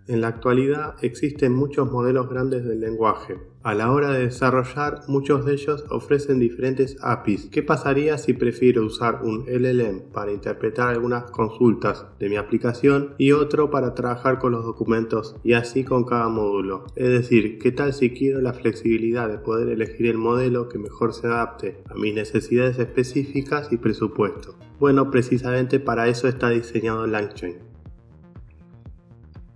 En la actualidad existen muchos modelos grandes del lenguaje. A la hora de desarrollar, muchos de ellos ofrecen diferentes APIs. ¿Qué pasaría si prefiero usar un LLM para interpretar algunas consultas de mi aplicación y otro para trabajar con los documentos y así con cada módulo? Es decir, ¿qué tal si quiero la flexibilidad de poder elegir el modelo que mejor se adapte a mis necesidades específicas y presupuesto? Bueno, precisamente para eso está diseñado LangChain.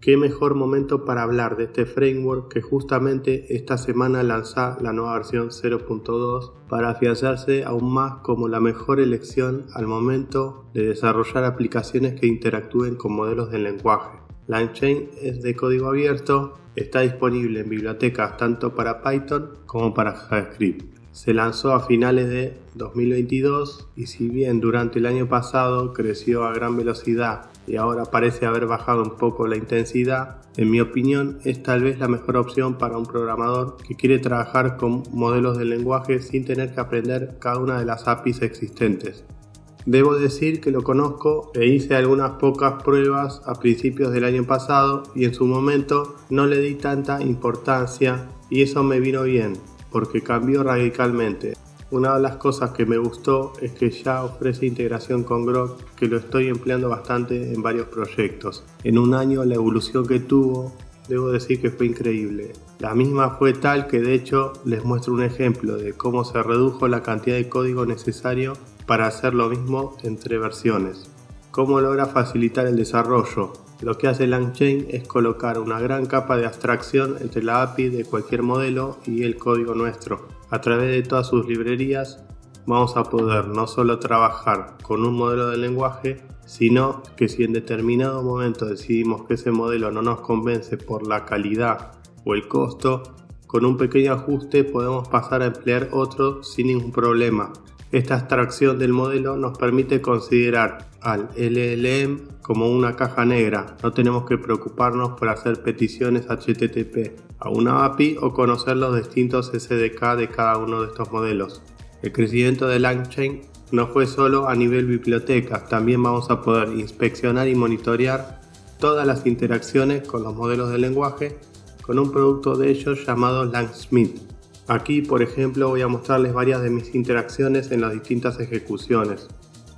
¿Qué mejor momento para hablar de este framework que justamente esta semana lanza la nueva versión 0.2 para afianzarse aún más como la mejor elección al momento de desarrollar aplicaciones que interactúen con modelos de lenguaje? LangChain es de código abierto, está disponible en bibliotecas tanto para Python como para JavaScript. Se lanzó a finales de 2022 y si bien durante el año pasado creció a gran velocidad y ahora parece haber bajado un poco la intensidad, en mi opinión es tal vez la mejor opción para un programador que quiere trabajar con modelos de lenguaje sin tener que aprender cada una de las APIs existentes. Debo decir que lo conozco e hice algunas pocas pruebas a principios del año pasado y en su momento no le di tanta importancia y eso me vino bien porque cambió radicalmente. Una de las cosas que me gustó es que ya ofrece integración con Grok, que lo estoy empleando bastante en varios proyectos. En un año la evolución que tuvo, debo decir que fue increíble. La misma fue tal que de hecho les muestro un ejemplo de cómo se redujo la cantidad de código necesario para hacer lo mismo entre versiones. ¿Cómo logra facilitar el desarrollo? Lo que hace LangChain es colocar una gran capa de abstracción entre la API de cualquier modelo y el código nuestro. A través de todas sus librerías vamos a poder no solo trabajar con un modelo de lenguaje, sino que si en determinado momento decidimos que ese modelo no nos convence por la calidad o el costo, con un pequeño ajuste podemos pasar a emplear otro sin ningún problema. Esta abstracción del modelo nos permite considerar al LLM como una caja negra. No tenemos que preocuparnos por hacer peticiones HTTP a una API o conocer los distintos SDK de cada uno de estos modelos. El crecimiento de LangChain no fue solo a nivel bibliotecas, también vamos a poder inspeccionar y monitorear todas las interacciones con los modelos de lenguaje con un producto de ellos llamado LangSmith. Aquí, por ejemplo, voy a mostrarles varias de mis interacciones en las distintas ejecuciones.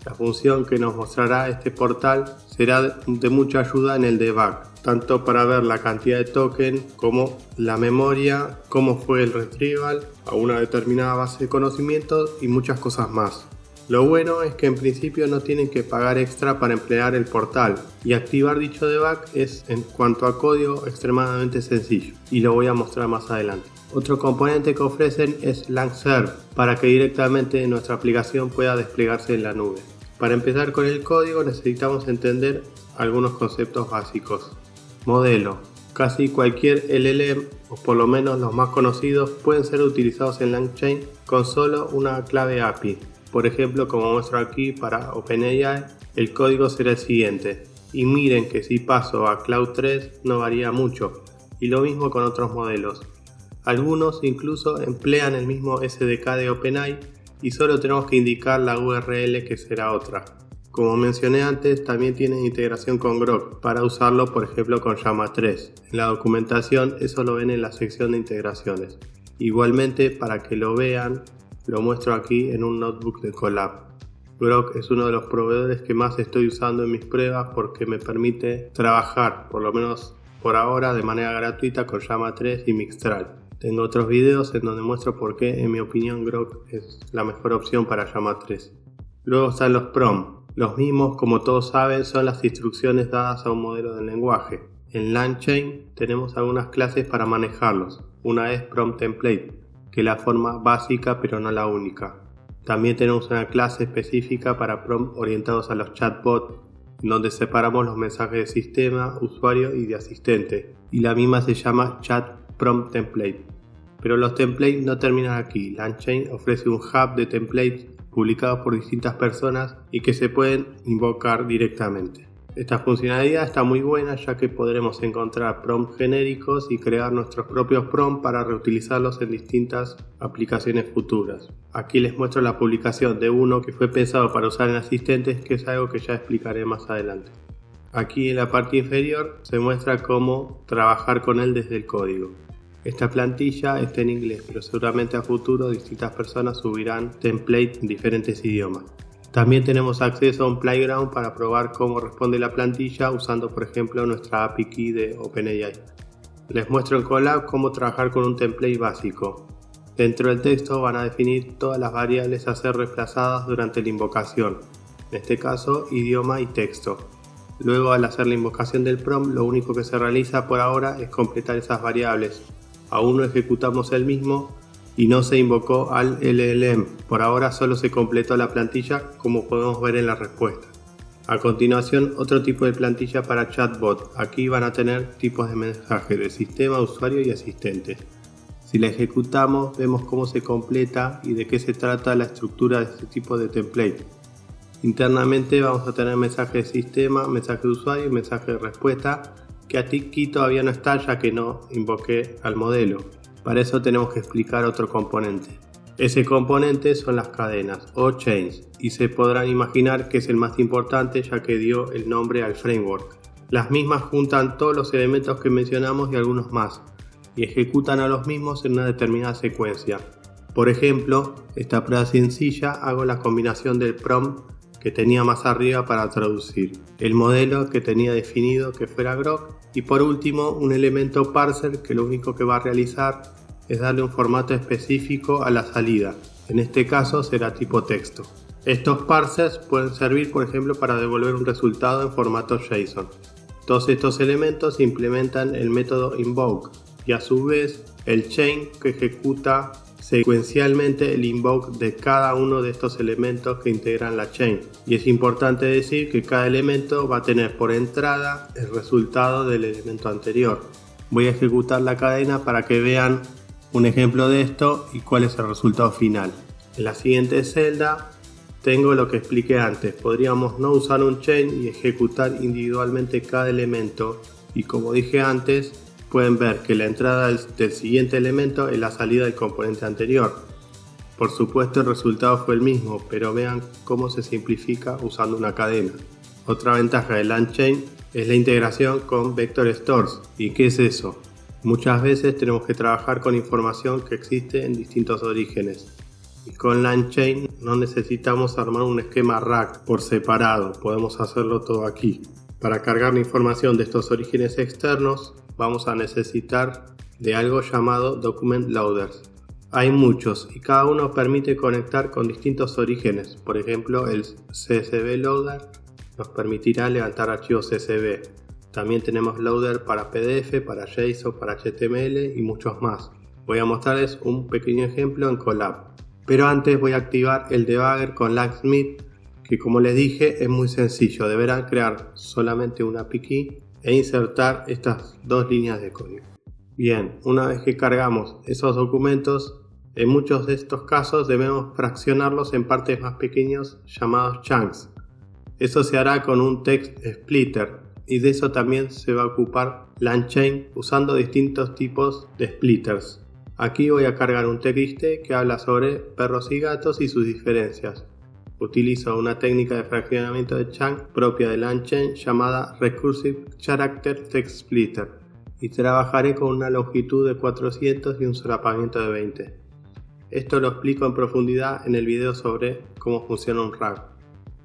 La función que nos mostrará este portal será de mucha ayuda en el debug, tanto para ver la cantidad de token como la memoria, cómo fue el retrieval a una determinada base de conocimientos y muchas cosas más. Lo bueno es que en principio no tienen que pagar extra para emplear el portal y activar dicho debug es en cuanto a código extremadamente sencillo y lo voy a mostrar más adelante. Otro componente que ofrecen es LangServe para que directamente nuestra aplicación pueda desplegarse en la nube. Para empezar con el código necesitamos entender algunos conceptos básicos. Modelo. Casi cualquier LLM, o por lo menos los más conocidos, pueden ser utilizados en LangChain con solo una clave API. Por ejemplo, como muestro aquí para OpenAI, el código será el siguiente. Y miren que si paso a Cloud 3 no varía mucho. Y lo mismo con otros modelos. Algunos incluso emplean el mismo SDK de OpenAI y solo tenemos que indicar la URL que será otra. Como mencioné antes, también tienen integración con Grok para usarlo por ejemplo con Llama 3. En la documentación eso lo ven en la sección de integraciones. Igualmente para que lo vean, lo muestro aquí en un notebook de Colab. Grok es uno de los proveedores que más estoy usando en mis pruebas porque me permite trabajar, por lo menos por ahora, de manera gratuita con Llama 3 y Mixtral. Tengo otros videos en donde muestro por qué, en mi opinión, Grok es la mejor opción para Llama 3. Luego están los prompts. Los mismos, como todos saben, son las instrucciones dadas a un modelo de lenguaje. En LangChain tenemos algunas clases para manejarlos. Una es Prompt Template, que es la forma básica pero no la única. También tenemos una clase específica para prompts orientados a los chatbots, donde separamos los mensajes de sistema, usuario y de asistente. Y la misma se llama Chat Prompt Template. Pero los templates no terminan aquí. LangChain ofrece un hub de templates publicados por distintas personas y que se pueden invocar directamente. Esta funcionalidad está muy buena ya que podremos encontrar prompts genéricos y crear nuestros propios prompts para reutilizarlos en distintas aplicaciones futuras. Aquí les muestro la publicación de uno que fue pensado para usar en asistentes, que es algo que ya explicaré más adelante. Aquí en la parte inferior se muestra cómo trabajar con él desde el código. Esta plantilla está en inglés, pero seguramente a futuro distintas personas subirán templates en diferentes idiomas. También tenemos acceso a un playground para probar cómo responde la plantilla usando por ejemplo nuestra API Key de OpenAI. Les muestro en Colab cómo trabajar con un template básico. Dentro del texto van a definir todas las variables a ser reemplazadas durante la invocación, en este caso idioma y texto. Luego, al hacer la invocación del prompt, lo único que se realiza por ahora es completar esas variables. Aún no ejecutamos el mismo y no se invocó al LLM. Por ahora solo se completó la plantilla, como podemos ver en la respuesta. A continuación, otro tipo de plantilla para chatbot. Aquí van a tener tipos de mensaje de sistema, usuario y asistente. Si la ejecutamos, vemos cómo se completa y de qué se trata la estructura de este tipo de template. Internamente vamos a tener mensaje de sistema, mensaje de usuario y mensaje de respuesta, que aquí todavía no está ya que no invoqué al modelo. Para eso tenemos que explicar otro componente. Ese componente son las cadenas o chains y se podrán imaginar que es el más importante ya que dio el nombre al framework. Las mismas juntan todos los elementos que mencionamos y algunos más y ejecutan a los mismos en una determinada secuencia. Por ejemplo, esta prueba sencilla hago la combinación del prompt que tenía más arriba para traducir, el modelo que tenía definido que fuera Grok y por último un elemento parser que lo único que va a realizar es darle un formato específico a la salida, en este caso será tipo texto. Estos parsers pueden servir por ejemplo para devolver un resultado en formato JSON. Todos estos elementos implementan el método invoke y a su vez el chain que ejecuta secuencialmente el invoke de cada uno de estos elementos que integran la chain. Y es importante decir que cada elemento va a tener por entrada el resultado del elemento anterior. Voy a ejecutar la cadena para que vean un ejemplo de esto y cuál es el resultado final. En la siguiente celda tengo lo que expliqué antes. Podríamos no usar un chain y ejecutar individualmente cada elemento y como dije antes, pueden ver que la entrada del siguiente elemento es la salida del componente anterior. Por supuesto el resultado fue el mismo, pero vean cómo se simplifica usando una cadena. Otra ventaja de LangChain es la integración con Vector Stores. ¿Y qué es eso? Muchas veces tenemos que trabajar con información que existe en distintos orígenes. Y con LangChain no necesitamos armar un esquema RAG por separado, podemos hacerlo todo aquí. Para cargar la información de estos orígenes externos, vamos a necesitar de algo llamado Document Loaders. Hay muchos y cada uno permite conectar con distintos orígenes. Por ejemplo, el CSV Loader nos permitirá levantar archivos CSV. También tenemos Loader para PDF, para JSON, para HTML y muchos más. Voy a mostrarles un pequeño ejemplo en Colab. Pero antes voy a activar el debugger con Langsmith, que como les dije es muy sencillo. Deberán crear solamente una API Key e insertar estas dos líneas de código. Bien, una vez que cargamos esos documentos, en muchos de estos casos debemos fraccionarlos en partes más pequeñas llamados chunks. Eso se hará con un text splitter y de eso también se va a ocupar LangChain usando distintos tipos de splitters. Aquí voy a cargar un TXT que habla sobre perros y gatos y sus diferencias. Utilizo una técnica de fraccionamiento de chunk propia de LangChain llamada Recursive Character Text Splitter y trabajaré con una longitud de 400 y un solapamiento de 20. Esto lo explico en profundidad en el video sobre cómo funciona un RAG.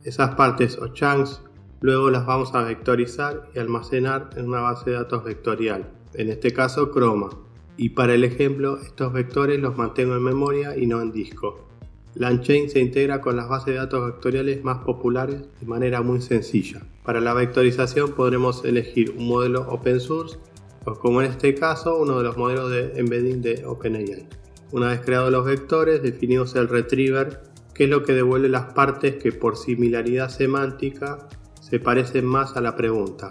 Esas partes o chunks luego las vamos a vectorizar y almacenar en una base de datos vectorial, en este caso Chroma. Y para el ejemplo, estos vectores los mantengo en memoria y no en disco. LangChain se integra con las bases de datos vectoriales más populares de manera muy sencilla. Para la vectorización podremos elegir un modelo open source o como en este caso uno de los modelos de embedding de OpenAI. Una vez creados los vectores definimos el retriever, que es lo que devuelve las partes que por similaridad semántica se parecen más a la pregunta.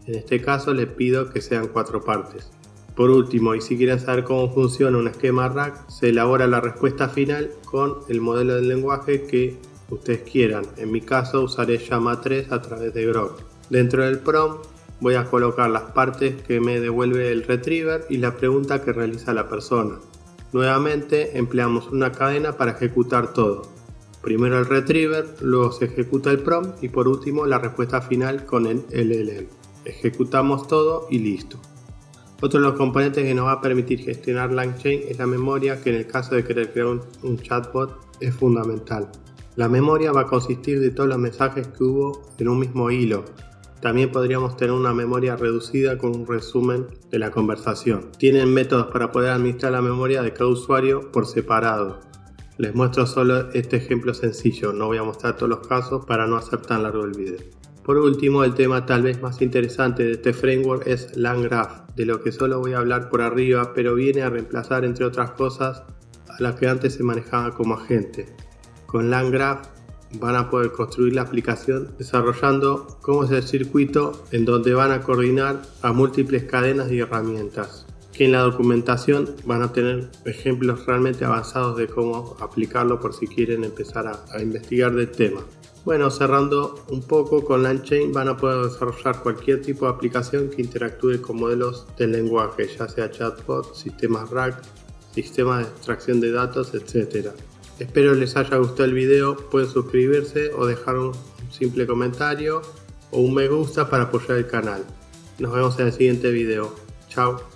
En este caso les pido que sean 4 partes. Por último, y si quieren saber cómo funciona un esquema RAG, se elabora la respuesta final con el modelo del lenguaje que ustedes quieran. En mi caso usaré Llama 3 a través de Grok. Dentro del prompt voy a colocar las partes que me devuelve el retriever y la pregunta que realiza la persona. Nuevamente empleamos una cadena para ejecutar todo. Primero el retriever, luego se ejecuta el prompt y por último la respuesta final con el LLM. Ejecutamos todo y listo. Otro de los componentes que nos va a permitir gestionar LangChain es la memoria, que en el caso de querer crear un chatbot es fundamental. La memoria va a consistir de todos los mensajes que hubo en un mismo hilo. También podríamos tener una memoria reducida con un resumen de la conversación. Tienen métodos para poder administrar la memoria de cada usuario por separado. Les muestro solo este ejemplo sencillo, no voy a mostrar todos los casos para no hacer tan largo el video. Por último, el tema tal vez más interesante de este framework es LangGraph, de lo que solo voy a hablar por arriba, pero viene a reemplazar entre otras cosas a las que antes se manejaba como agente. Con LangGraph van a poder construir la aplicación desarrollando cómo es el circuito en donde van a coordinar a múltiples cadenas y herramientas, que en la documentación van a tener ejemplos realmente avanzados de cómo aplicarlo por si quieren empezar a investigar del tema. Bueno, cerrando un poco, con LangChain van a poder desarrollar cualquier tipo de aplicación que interactúe con modelos del lenguaje, ya sea chatbot, sistemas RAG, sistemas de extracción de datos, etc. Espero les haya gustado el video, pueden suscribirse o dejar un simple comentario o un me gusta para apoyar el canal. Nos vemos en el siguiente video. Chao.